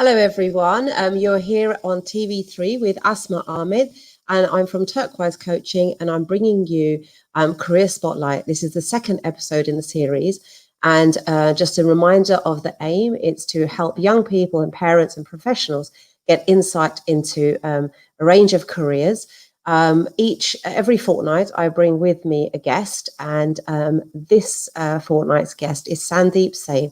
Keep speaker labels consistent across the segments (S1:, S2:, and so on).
S1: Hello, everyone. You're here on TV3 with Asma Ahmed, and I'm from Turquoise Coaching, and I'm bringing you Career Spotlight. This is the second episode in the series, and just a reminder of the aim. It's to help young people and parents and professionals get insight into a range of careers. Every fortnight, I bring with me a guest, and this fortnight's guest is Sandeep Saib.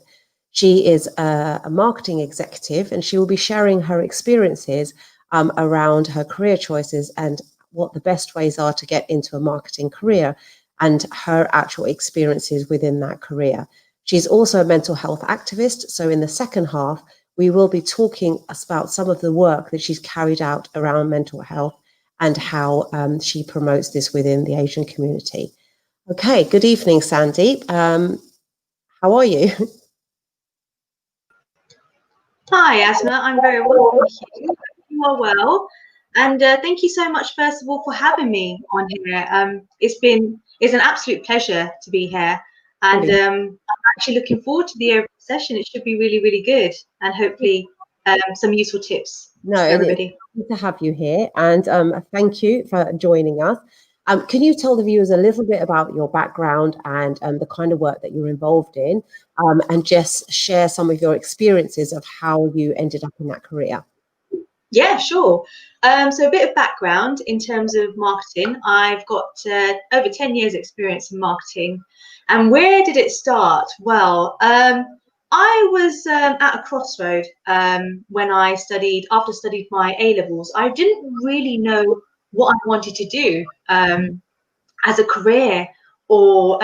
S1: She is a marketing executive, and she will be sharing her experiences around her career choices and what the best ways are to get into a marketing career and her actual experiences within that career. She's also a mental health activist. So in the second half, we will be talking about some of the work that she's carried out around mental health and how she promotes this within the Asian community. Okay, good evening, Sandeep. How are you?
S2: Hi, Asma. I'm very well, thank you. You are well, and thank you so much, first of all, for having me on here. It's an absolute pleasure to be here, and I'm actually looking forward to the overall session. It should be really, really good, and hopefully some useful tips for everybody.
S1: It's good to have you here, and thank you for joining us. Can you tell the viewers a little bit about your background and the kind of work that you're involved in, and just share some of your experiences of how you ended up in that career?
S2: Yeah, sure. So a bit of background in terms of marketing. I've got over 10 years experience in marketing. And where did it start? Well, I was at a crossroad when after studied my A-levels. I didn't really know what I wanted to do as a career or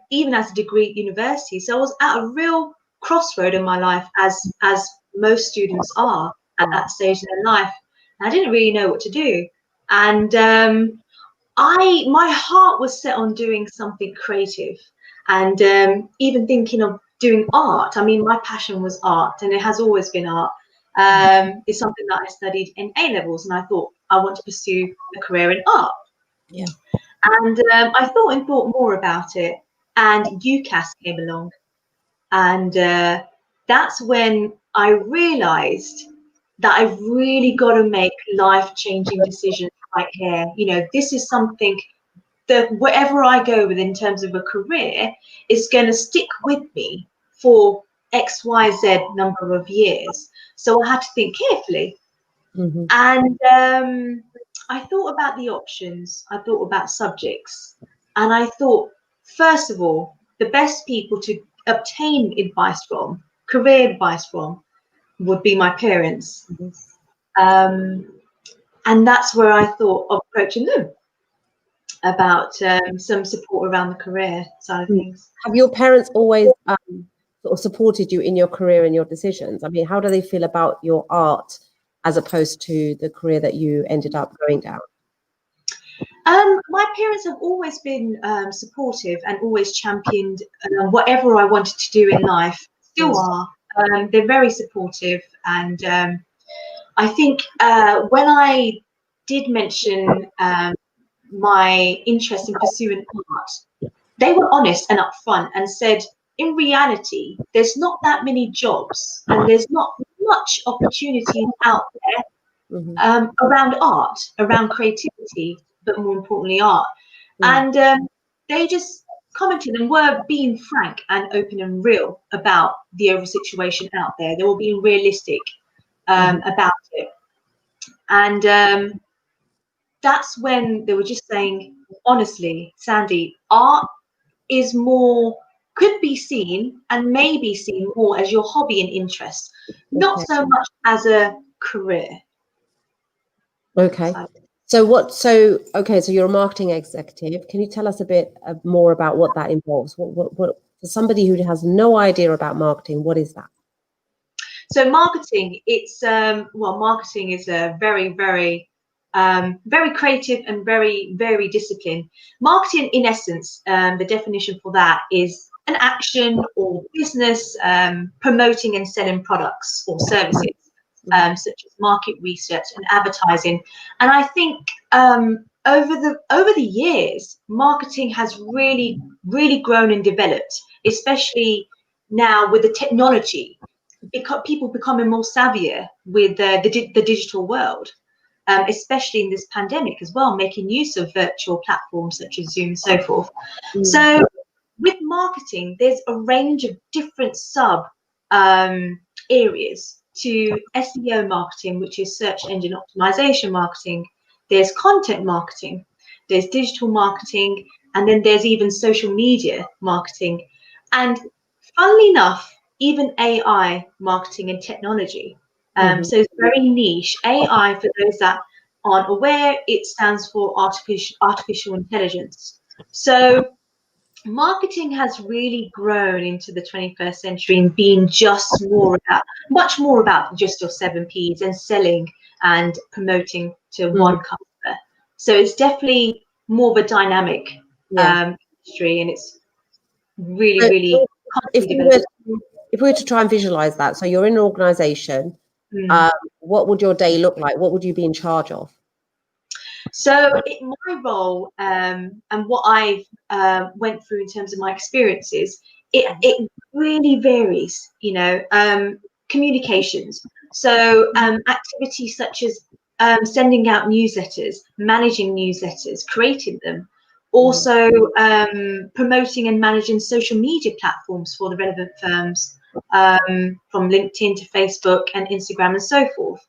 S2: even as a degree at university. So I was at a real crossroad in my life, as most students are at that stage in their life. And I didn't really know what to do. And my heart was set on doing something creative and even thinking of doing art. I mean, my passion was art, and it has always been art. It's something that I studied in A-levels, and I thought I want to pursue a career in art.
S1: Yeah.
S2: And I thought more about it, and UCAS came along, and that's when I realized that I've really got to make life-changing decisions right here. You know, this is something that wherever I go with in terms of a career is going to stick with me for X, Y, Z number of years. So I had to think carefully.
S1: Mm-hmm.
S2: And I thought about the options, I thought about subjects, and I thought, first of all, the best people to obtain advice from, career advice from, would be my parents. And that's where I thought of approaching them about some support around the career side of things.
S1: Have your parents always sort of supported you in your career and your decisions? I mean, how do they feel about your art as opposed to the career that you ended up going down?
S2: My parents have always been supportive and always championed whatever I wanted to do in life. Still are. They're very supportive, and I think when I did mention my interest in pursuing art, they were honest and upfront and said, in reality, there's not that many jobs and there's not much opportunity out there around art, around creativity, but more importantly, art. And they just commented and were being frank and open and real about the overall situation out there. They were being realistic about it. And that's when they were just saying, honestly, Sandy, art is could be seen and may be seen more as your hobby and interest, not so much as a career.
S1: Okay. So you're a marketing executive. Can you tell us a bit more about what that involves? What for somebody who has no idea about marketing, what is that?
S2: So marketing, marketing is a very, very, very creative and very, very disciplined. Marketing, in essence, the definition for that is an action or business promoting and selling products or services, such as market research and advertising. And I think over the years, marketing has really, really grown and developed, especially now with the technology. because people becoming more savvier with the digital world, especially in this pandemic as well, making use of virtual platforms such as Zoom and so forth. So with marketing, there's a range of different sub areas to SEO marketing, which is search engine optimization marketing. There's content marketing, there's digital marketing, and then there's even social media marketing. And funnily enough, even AI marketing and technology. So it's very niche. AI, for those that aren't aware, it stands for artificial intelligence. So marketing has really grown into the 21st century and being much more about just your 7Ps and selling and promoting to one customer. So it's definitely more of a dynamic industry, and it's really,
S1: So
S2: really
S1: if
S2: constantly
S1: we were,
S2: developing.
S1: if we were to try and visualize that, so you're in an organization, what would your day look like? What would you be in charge of?
S2: So my role and what I've went through in terms of my experiences, it really varies, communications. So activities such as sending out newsletters, managing newsletters, creating them, also promoting and managing social media platforms for the relevant firms, from LinkedIn to Facebook and Instagram and so forth.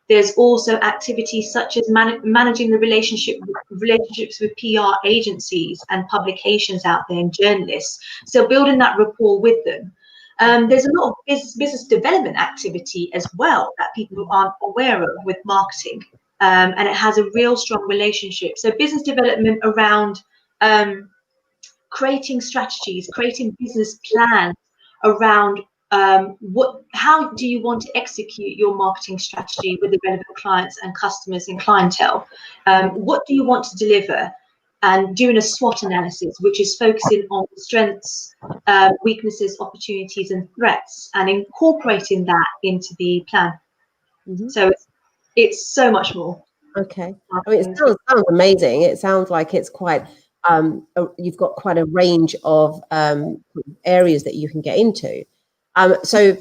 S2: There's also activities such as managing the relationships with PR agencies and publications out there and journalists. So building that rapport with them. There's a lot of business development activity as well that people aren't aware of with marketing. And it has a real strong relationship. So business development around creating strategies, creating business plans around how do you want to execute your marketing strategy with the relevant clients and customers and clientele? What do you want to deliver? And doing a SWOT analysis, which is focusing on strengths, weaknesses, opportunities, and threats, and incorporating that into the plan. So it's so much more.
S1: Okay. I mean, it sounds amazing. It sounds like it's quite, you've got quite a range of areas that you can get into. So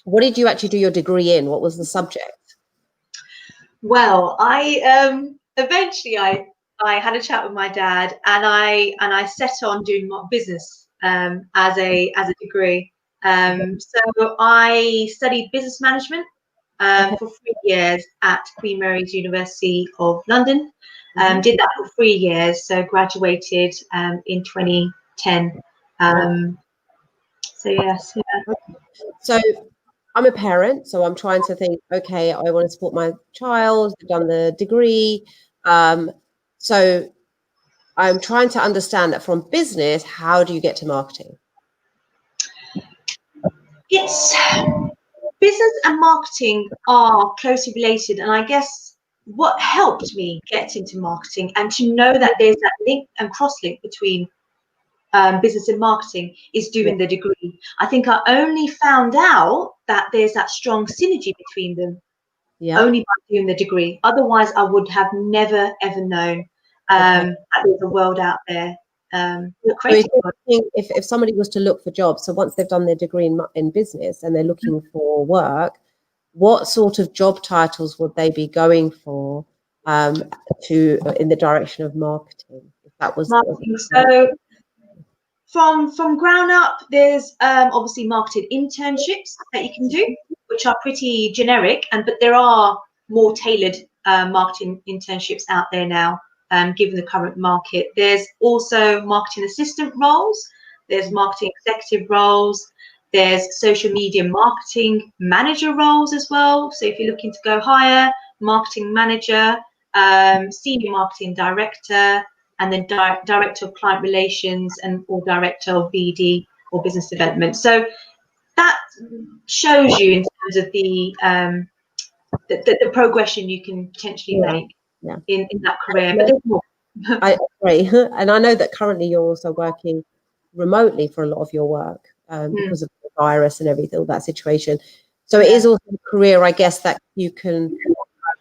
S1: what did you actually do your degree in? What was the subject?
S2: Well, I eventually I had a chat with my dad, and I set on doing business as a degree. So I studied business management for 3 years at Queen Mary's University of London. Did that for 3 years, so graduated in 2010. So yes, yeah.
S1: So I'm a parent, so I'm trying to think, okay, I want to support my child, I've done the degree. So I'm trying to understand that from business, how do you get to marketing?
S2: It's business and marketing are closely related, and I guess what helped me get into marketing and to know that there's that link and cross link between business and marketing is doing the degree. I think I only found out that there's that strong synergy between them only by doing the degree. Otherwise, I would have never ever known that there's a world out there.
S1: If somebody was to look for jobs, so once they've done their degree in business and they're looking for work, what sort of job titles would they be going for in the direction of marketing? If that was
S2: marketing. So from ground up, there's obviously marketing internships that you can do, which are pretty generic, but there are more tailored marketing internships out there now, given the current market. There's also marketing assistant roles, there's marketing executive roles, there's social media marketing manager roles as well. So if you're looking to go higher, marketing manager, senior marketing director, and then director of client relations or director of BD or business development. So that shows you in terms of the progression you can potentially make in that career. But there's more.
S1: I agree. And I know that currently you're also working remotely for a lot of your work because of the virus and everything, all that situation. So it is also a career, I guess, that you can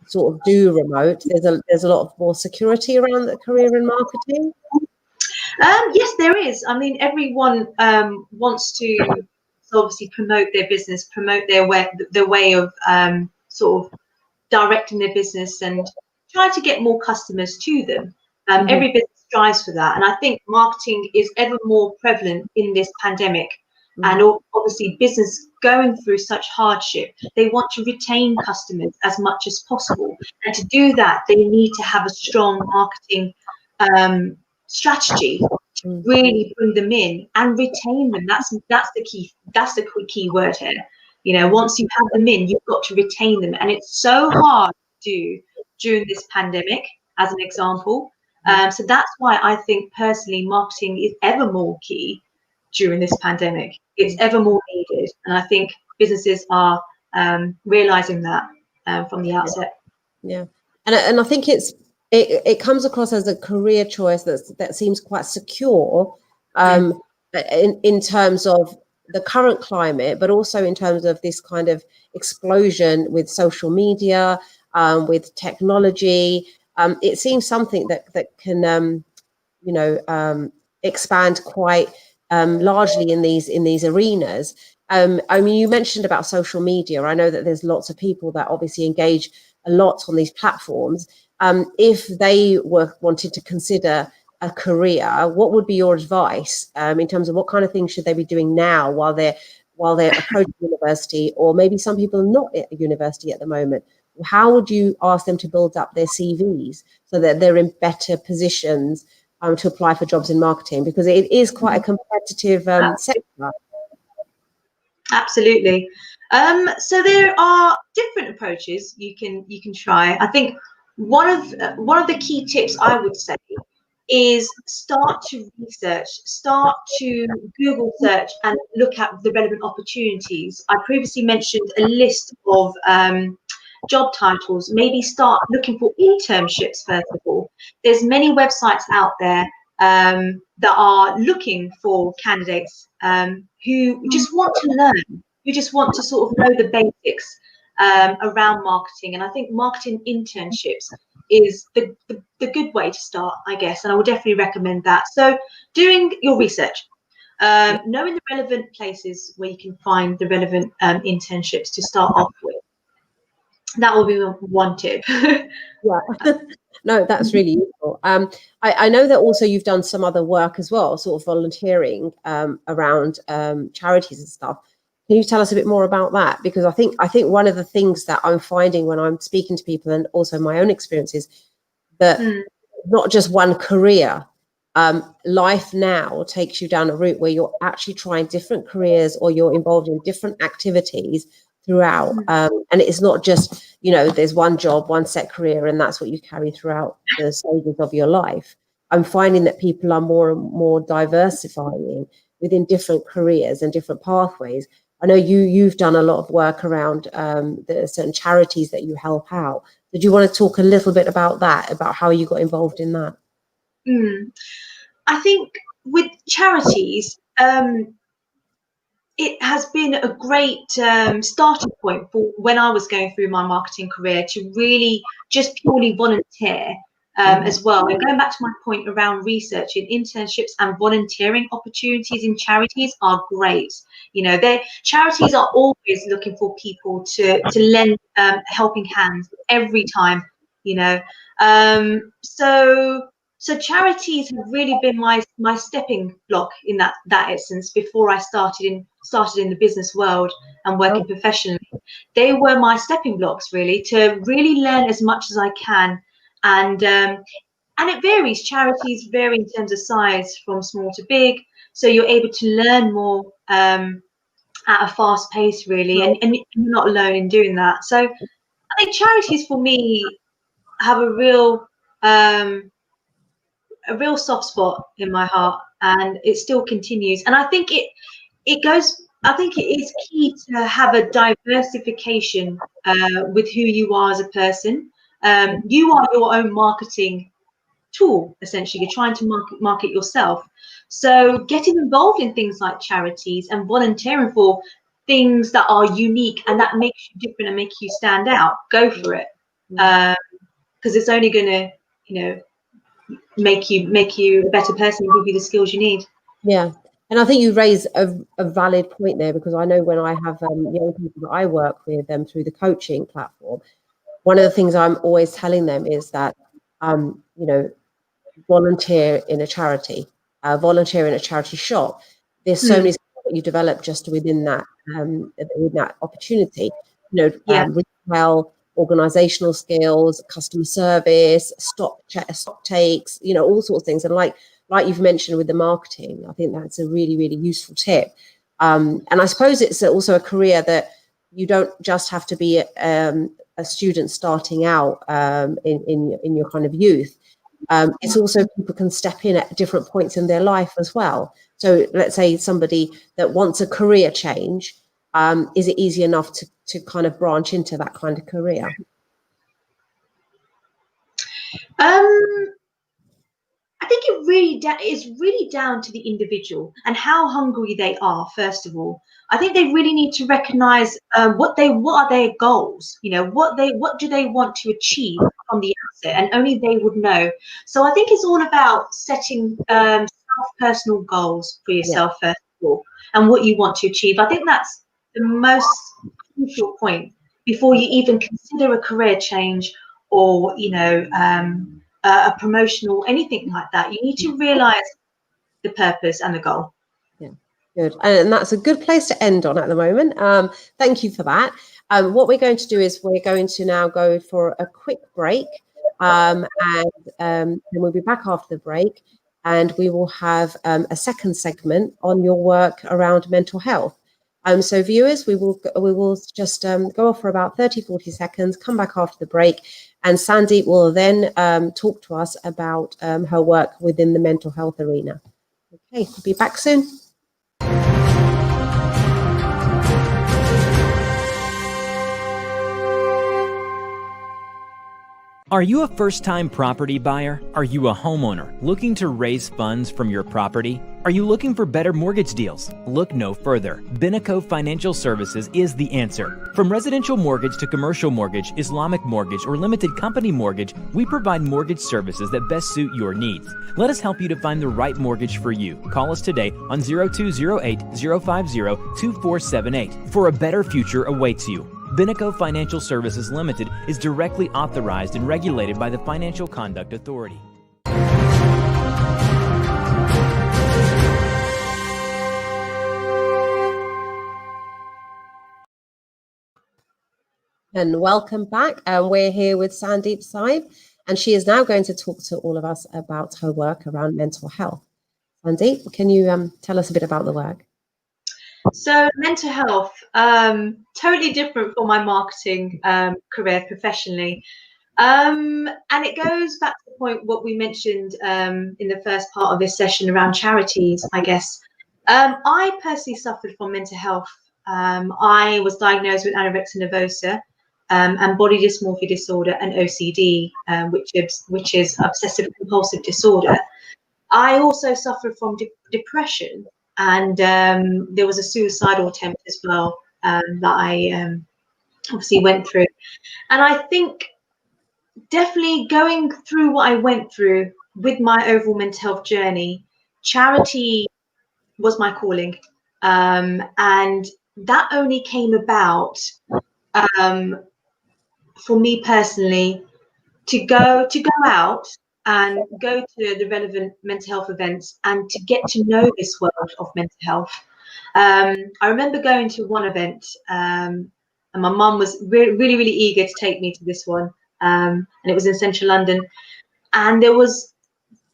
S1: sort of do remote. There's a lot of more security around the career in marketing.
S2: Yes, there is. I mean, everyone wants to to obviously promote their business, promote their way of sort of directing their business and try to get more customers to them. Every business strives for that. And I think marketing is ever more prevalent in this pandemic. And obviously business going through such hardship, they want to retain customers as much as possible. And to do that, they need to have a strong marketing strategy to really bring them in and retain them. That's the key. That's the key word here. You know, once you have them in, you've got to retain them. And it's so hard to do during this pandemic, as an example. So that's why I think personally marketing is ever more key during this pandemic. It's ever more needed. And I think businesses are realizing that from the outset.
S1: Yeah. And I think it comes across as a career choice that seems quite secure in terms of the current climate, but also in terms of this kind of explosion with social media, with technology. It seems something that can expand quite largely in these arenas. I mean, you mentioned about social media. I know that there's lots of people that obviously engage a lot on these platforms. If they wanted to consider a career, what would be your advice in terms of what kind of things should they be doing now while they're approaching university, or maybe some people are not at university at the moment? How would you ask them to build up their CVs so that they're in better positions to apply for jobs in marketing, because it is quite a competitive sector?
S2: Absolutely. So there are different approaches you can try. I think one of the key tips I would say is start to research, start to Google search and look at the relevant opportunities. I previously mentioned a list of job titles. Maybe start looking for internships first of all. There's many websites out there that are looking for candidates who just want to learn, who just want to sort of know the basics around marketing. And I think marketing internships is the good way to start, I guess. And I would definitely recommend that. So doing your research, knowing the relevant places where you can find the relevant internships to start off with. That will be one tip.
S1: Yeah. No, that's really useful. I know that also you've done some other work as well, sort of volunteering around charities and stuff. Can you tell us a bit more about that? Because I think one of the things that I'm finding when I'm speaking to people, and also my own experiences, that not just one career, life now takes you down a route where you're actually trying different careers, or you're involved in different activities throughout. And it's not just, there's one job, one set career, and that's what you carry throughout the stages of your life. I'm finding that people are more and more diversifying within different careers and different pathways. I know you've done a lot of work around the certain charities that you help out. Did you want to talk a little bit about that, about how you got involved in that?
S2: I think with charities, it has been a great starting point for when I was going through my marketing career to really just purely volunteer as well. And going back to my point around researching, internships and volunteering opportunities in charities are great. Charities are always looking for people to lend helping hands every time. So charities have really been my stepping block in that essence before I started in the business world and working professionally. They were my stepping blocks really to really learn as much as I can, and it varies. Charities vary in terms of size from small to big, so you're able to learn more at a fast pace really, and you're not alone in doing that. So I think charities for me have a real soft spot in my heart, and it still continues. And I think it is key to have a diversification with who you are as a person. You are your own marketing tool, essentially. You're trying to market yourself. So getting involved in things like charities and volunteering for things that are unique and that makes you different and make you stand out, go for it. Because it's only going to, make you a better person and give you the skills you need.
S1: Yeah. And I think you raise a valid point there, because I know when I have young people that I work with through the coaching platform, one of the things I'm always telling them is that, you know, volunteer in a charity, volunteer in a charity shop. There's so many skills that you develop just within that opportunity. You know,
S2: Yeah.
S1: retail, organizational skills, customer service, stock takes, you know, all sorts of things. And like you've mentioned with the marketing, I think that's a really, really useful tip. And I suppose it's also a career that you don't just have to be a student starting out in your kind of youth. It's also people can step in at different points in their life as well. So let's say somebody that wants a career change, is it easy enough to kind of branch into that kind of career?
S2: I think it really is really down to the individual and how hungry they are. First of all, I think they really need to recognise what are their goals. You know, what do they want to achieve from the outset, and only they would know. So I think it's all about setting personal goals for yourself first of all, and what you want to achieve. I think that's the most crucial point before you even consider a career change, or a promotional, anything like that. You need to realize the purpose and the goal.
S1: Yeah, good. And that's a good place to end on at the moment. Thank you for that. What we're going to do is we're going to now go for a quick break, and then we'll be back after the break, and we will have a second segment on your work around mental health. So viewers, we will just go off for about 30-40 seconds, come back after the break, and Sandeep will then talk to us about her work within the mental health arena. Okay, we'll be back soon.
S3: Are you a first-time property buyer? Are you a homeowner looking to raise funds from your property? Are you looking for better mortgage deals? Look no further. Binaco Financial Services is the answer. From residential mortgage to commercial mortgage, Islamic mortgage, or limited company mortgage, we provide mortgage services that best suit your needs. Let us help you to find the right mortgage for you. Call us today on 0208-050-2478. For a better future awaits you. Binaco Financial Services Limited is directly authorized and regulated by the Financial Conduct Authority.
S1: And welcome back. We're here with Sandeep Saib, and she is now going to talk to all of us about her work around mental health. Sandeep, can you tell us a bit about the work?
S2: So mental health, totally different from my marketing career professionally. And it goes back to the point what we mentioned in the first part of this session around charities, I guess. I personally suffered from mental health. I was diagnosed with anorexia nervosa and body dysmorphia disorder and OCD, which is obsessive compulsive disorder. I also suffered from depression, and there was a suicidal attempt as well that I obviously went through. And I think definitely going through what I went through with my overall mental health journey, charity was my calling. And that only came about for me personally to go out and go to the relevant mental health events and to get to know this world of mental health. I remember going to one event, and my mum was really, really eager to take me to this one, and it was in central London, and there was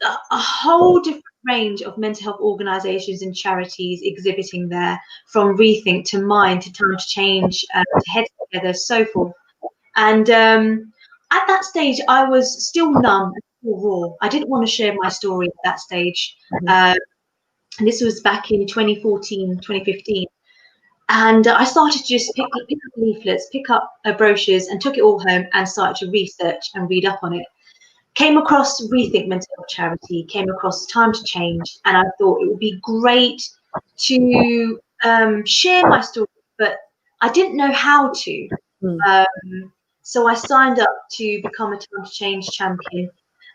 S2: a whole different range of mental health organisations and charities exhibiting there, from Rethink to Mind to Time to Change, to Head Together, so forth. And at that stage, I was still numb and still raw. I didn't want to share my story at that stage. And this was back in 2014, 2015. And I started to just pick up leaflets, pick up brochures, and took it all home and started to research and read up on it. Came across Rethink Mental Health Charity, came across Time to Change, and I thought it would be great to share my story, but I didn't know how to. So I signed up to become a Time to Change champion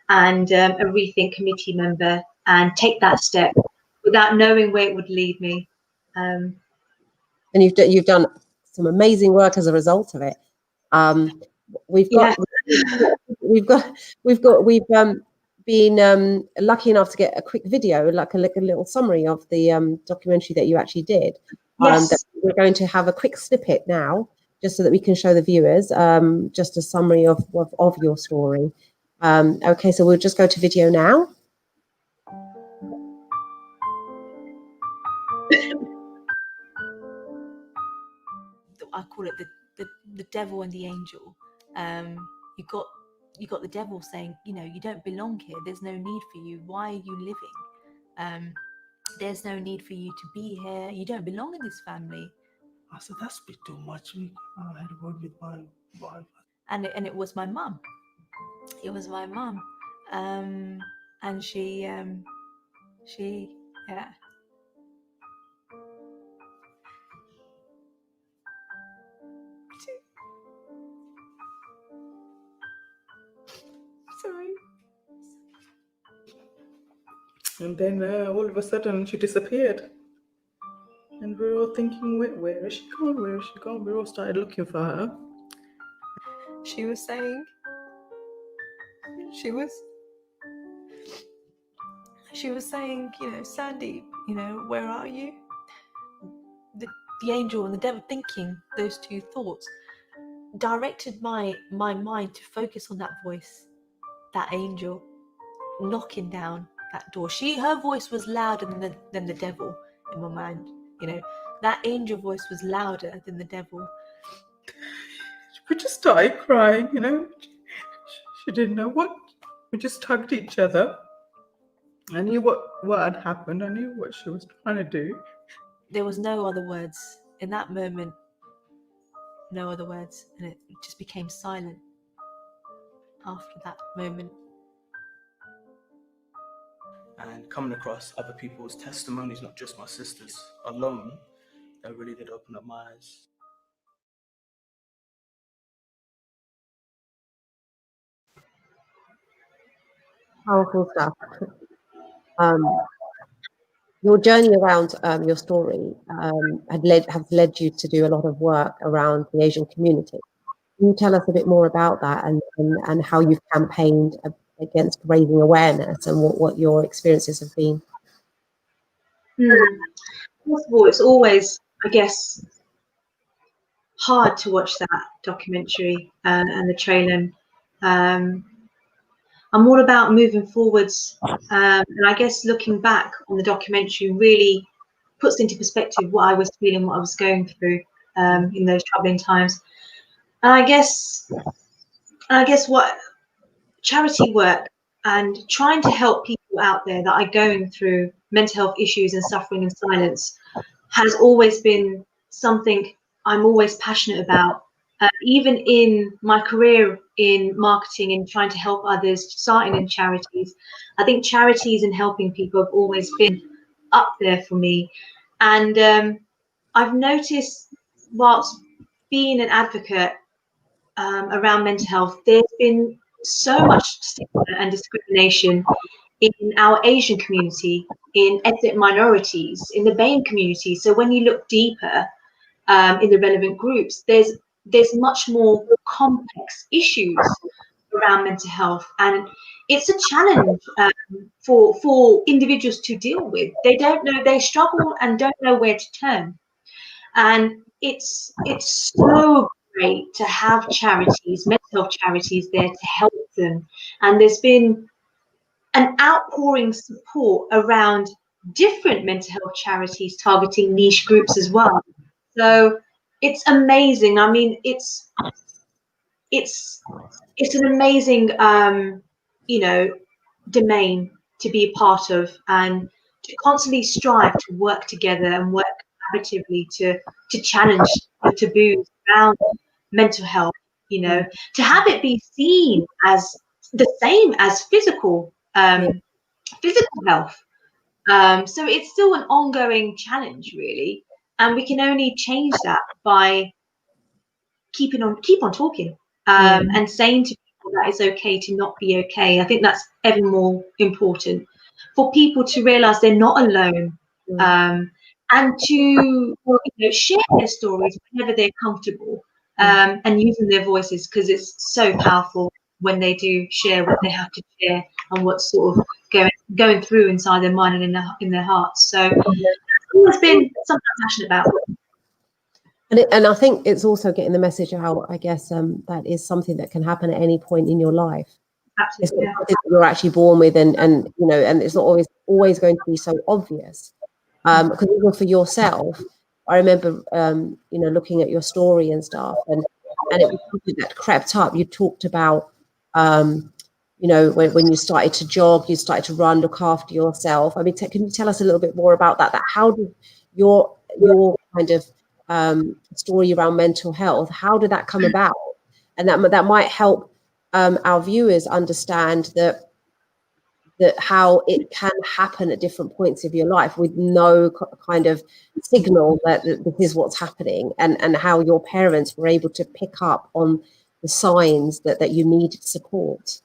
S2: and a Rethink committee member, and take that step without knowing where it would lead me.
S1: And you've done some amazing work as a result of it. We've been lucky enough to get a quick video, like a little summary of the documentary that you actually did.
S2: Yes.
S1: That we're going to have a quick snippet now, just so that we can show the viewers just a summary of your story. Okay, so we'll just go to video now.
S4: I call it the devil and the angel. You got the devil saying, you know, you don't belong here. There's no need for you. Why are you living? There's no need for you to be here. You don't belong in this family.
S5: I said, that's a bit too much. I had a word with my wife.
S4: And it was my mum. It was my mum. And she yeah. Sorry.
S5: And then all of a sudden she disappeared. And we were all thinking, where is she gone? Where is she gone? We all started looking for her.
S4: She was saying, you know, Sandeep, you know, where are you? The angel and the devil, thinking those two thoughts, directed my mind to focus on that voice, that angel knocking down that door. Her voice was louder than the devil in my mind. You know, that angel voice was louder than the devil.
S5: We just started crying, you know. She didn't know what. We just hugged each other. I knew what had happened. I knew what she was trying to do.
S4: There was no other words in that moment. No other words, and it just became silent after that moment.
S5: And coming across other people's testimonies, not just my sister's alone, that really did open up my eyes.
S1: Powerful stuff. Your journey around your story has led you to do a lot of work around the Asian community. Can you tell us a bit more about that and how you've campaigned against raising awareness and what your experiences have been?
S2: First of all, it's always, I guess, hard to watch that documentary and the trailer. I'm all about moving forwards, and I guess looking back on the documentary really puts into perspective what I was feeling, what I was going through in those troubling times. And I guess what charity work and trying to help people out there that are going through mental health issues and suffering in silence has always been something I'm always passionate about. Even in my career in marketing and trying to help others, starting in charities, I think charities and helping people have always been up there for me. And I've noticed, whilst being an advocate around mental health, there's been so much stigma and discrimination in our Asian community, in ethnic minorities, in the BAME community. So when you look deeper in the relevant groups, there's much more complex issues around mental health, and it's a challenge for individuals to deal with. They don't know, they struggle and don't know where to turn. And it's so great to have charities, mental health charities there to help them. And there's been an outpouring support around different mental health charities targeting niche groups as well. So it's amazing. I mean, it's an amazing domain to be a part of, and to constantly strive to work together and work collaboratively to challenge the taboos around mental health, to have it be seen as the same as physical health. So it's still an ongoing challenge, really, and we can only change that by keep on talking and saying to people that it's okay to not be okay. I think that's ever more important for people to realize they're not alone. and to share their stories whenever they're comfortable, and using their voices, because it's so powerful when they do share what they have to share and what's sort of going through inside their mind and in their hearts. So I've always been something I'm passionate about.
S1: And I think it's also getting the message out, I guess, that is something that can happen at any point in your life.
S2: Absolutely,
S1: it's not something that you're actually born with, and and it's not always going to be so obvious. Because even for yourself, I remember looking at your story and stuff, and it was something that crept up. You talked about when you started to jog, you started to run, look after yourself. I mean, can you tell us a little bit more about that? That how did your kind of story around mental health, how did that come about? And that might help our viewers understand that how it can happen at different points of your life with no kind of signal that this is what's happening, and how your parents were able to pick up on the signs that you needed support.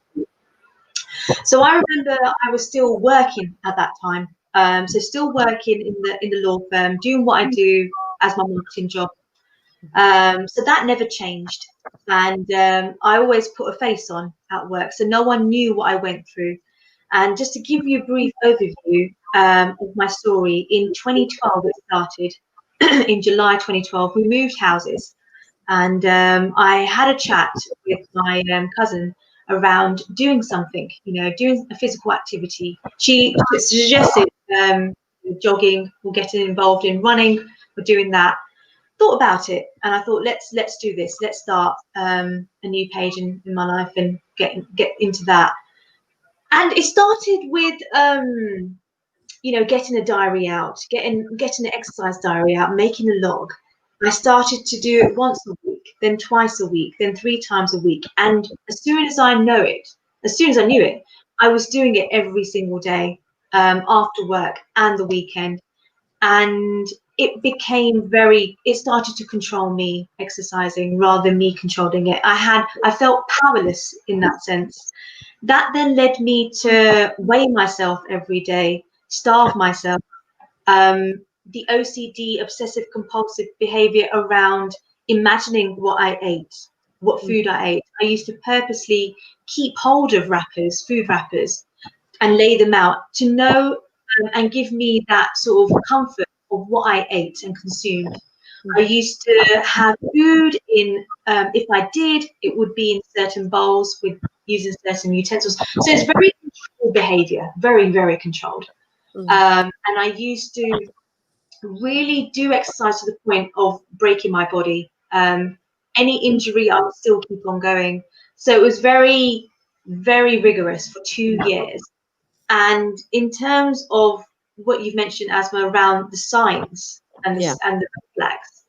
S2: So I remember I was still working at that time. So still working in the law firm, doing what I do as my marketing job. So that never changed. And I always put a face on at work, so no one knew what I went through. And just to give you a brief overview of my story, in 2012 it started. In July 2012, we moved houses, and I had a chat with my cousin around doing something, doing a physical activity. She suggested jogging or getting involved in running or doing that. Thought about it, and I thought, let's do this. Let's start a new page in my life and get into that. And it started with getting a diary out, getting an exercise diary out, making a log. I started to do it once a week, then twice a week, then 3 times a week. And as soon as I knew it, I was doing it every single day, after work and the weekend. And it started to control me, exercising, rather than me controlling it. I felt powerless in that sense. That then led me to weigh myself every day, starve myself. The OCD, obsessive compulsive behavior around imagining what I ate, what food I ate. I used to purposely keep hold of food wrappers, and lay them out to know and give me that sort of comfort of what I ate and consumed. I used to have food in, if I did, it would be in certain bowls with using certain utensils. So it's very controlled behavior, very, very controlled. And I used to really do exercise to the point of breaking my body. Any injury, I would still keep on going. So it was very, very rigorous for 2 years. And in terms of what you've mentioned, Asma, around the signs and the red flags,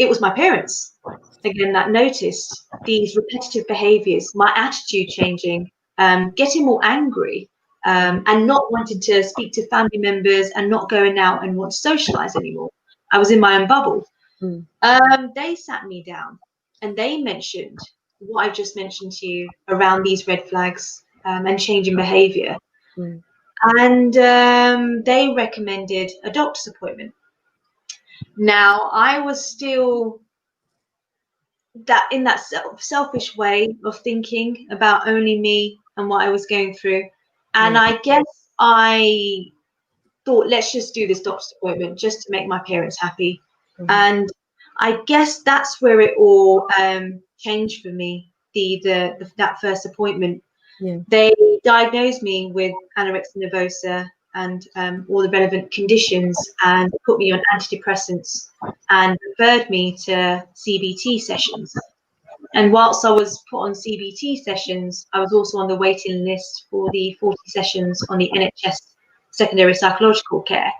S2: it was my parents, again, that noticed these repetitive behaviors, my attitude changing, getting more angry, and not wanting to speak to family members and not going out and want to socialize anymore. I was in my own bubble. They sat me down and they mentioned what I've just mentioned to you around these red flags, and changing behavior. And they recommended a doctor's appointment. Now, I was still in that selfish way of thinking about only me and what I was going through. And I guess I thought, let's just do this doctor's appointment just to make my parents happy. And I guess that's where it all changed for me. That first appointment, they diagnosed me with anorexia nervosa and all the relevant conditions, and put me on antidepressants and referred me to CBT sessions. And whilst I was put on CBT sessions, I was also on the waiting list for the 40 sessions on the NHS secondary psychological care.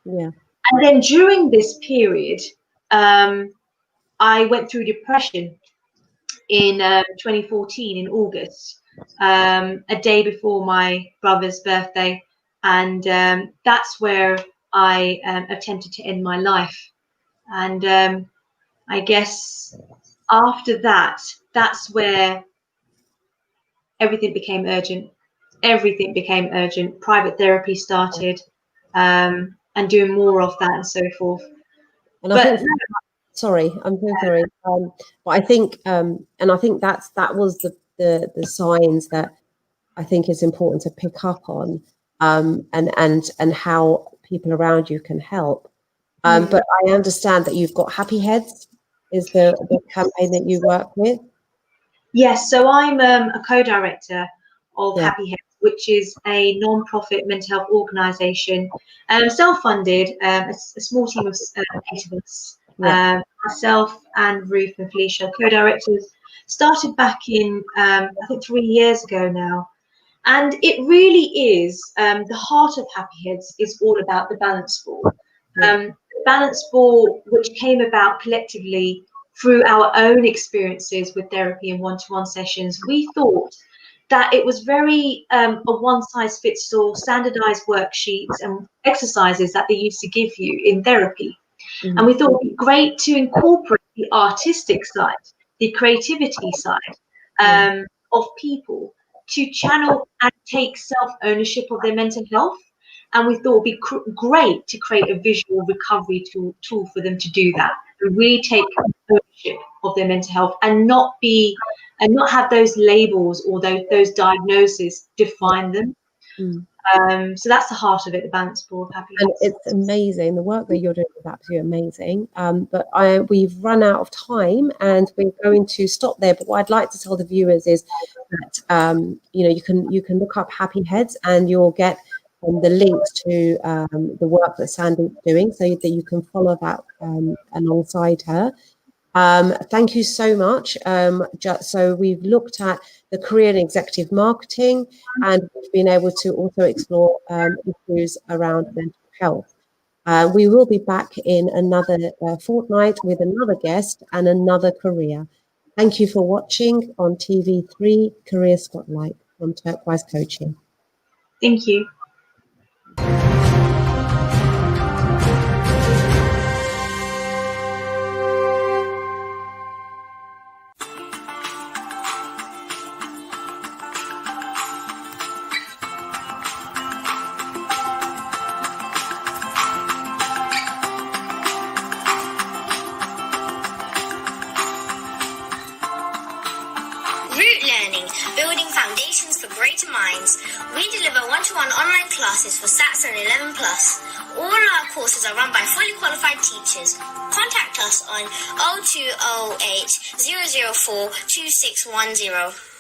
S2: And then during this period, I went through depression in 2014 in August, a day before my brother's birthday. And that's where I attempted to end my life. And I guess after that, that's where everything became urgent. Private therapy started. And and doing more of that and so forth.
S1: And I think, sorry, I'm so sorry. But I think, and I think that was the signs that I think is important to pick up on, and how people around you can help. But I understand that you've got Happy Heads is the campaign that you work with.
S2: Yes, so I'm a co-director of
S1: Yeah.
S2: Happy Heads, which is a non-profit mental health organisation, self-funded, a small team of 8 of us, myself and Ruth and Felicia, co-directors, started back in, I think 3 years ago now. And it really is, the heart of Happy Heads is all about the balance ball. The balance ball, which came about collectively through our own experiences with therapy and one-to-one sessions. We thought that it was very a one-size-fits-all standardized worksheets and exercises that they used to give you in therapy. And we thought it would be great to incorporate the artistic side, the creativity side of people to channel and take self-ownership of their mental health. And we thought it would be great to create a visual recovery tool for them to do that, to really take ownership of their mental health and not have those labels or those diagnoses define them. So that's the heart of it, the balance ball of Happy Heads.
S1: And it's amazing. The work that you're doing is absolutely amazing. But we've run out of time and we're going to stop there. But what I'd like to tell the viewers is that you can look up Happy Heads and you'll get the links to the work that Sandeep's doing, so that you can follow that alongside her. Thank you so much. So we've looked at the career in executive marketing, and we've been able to also explore issues around mental health. We will be back in another fortnight with another guest and another career. Thank you for watching on TV3 Career Spotlight from Turquoise Coaching.
S2: Thank you.
S6: Building foundations for greater minds. We deliver one-to-one online classes for SATs and 11+. All our courses are run by fully qualified teachers. Contact us on 0208 004 2610.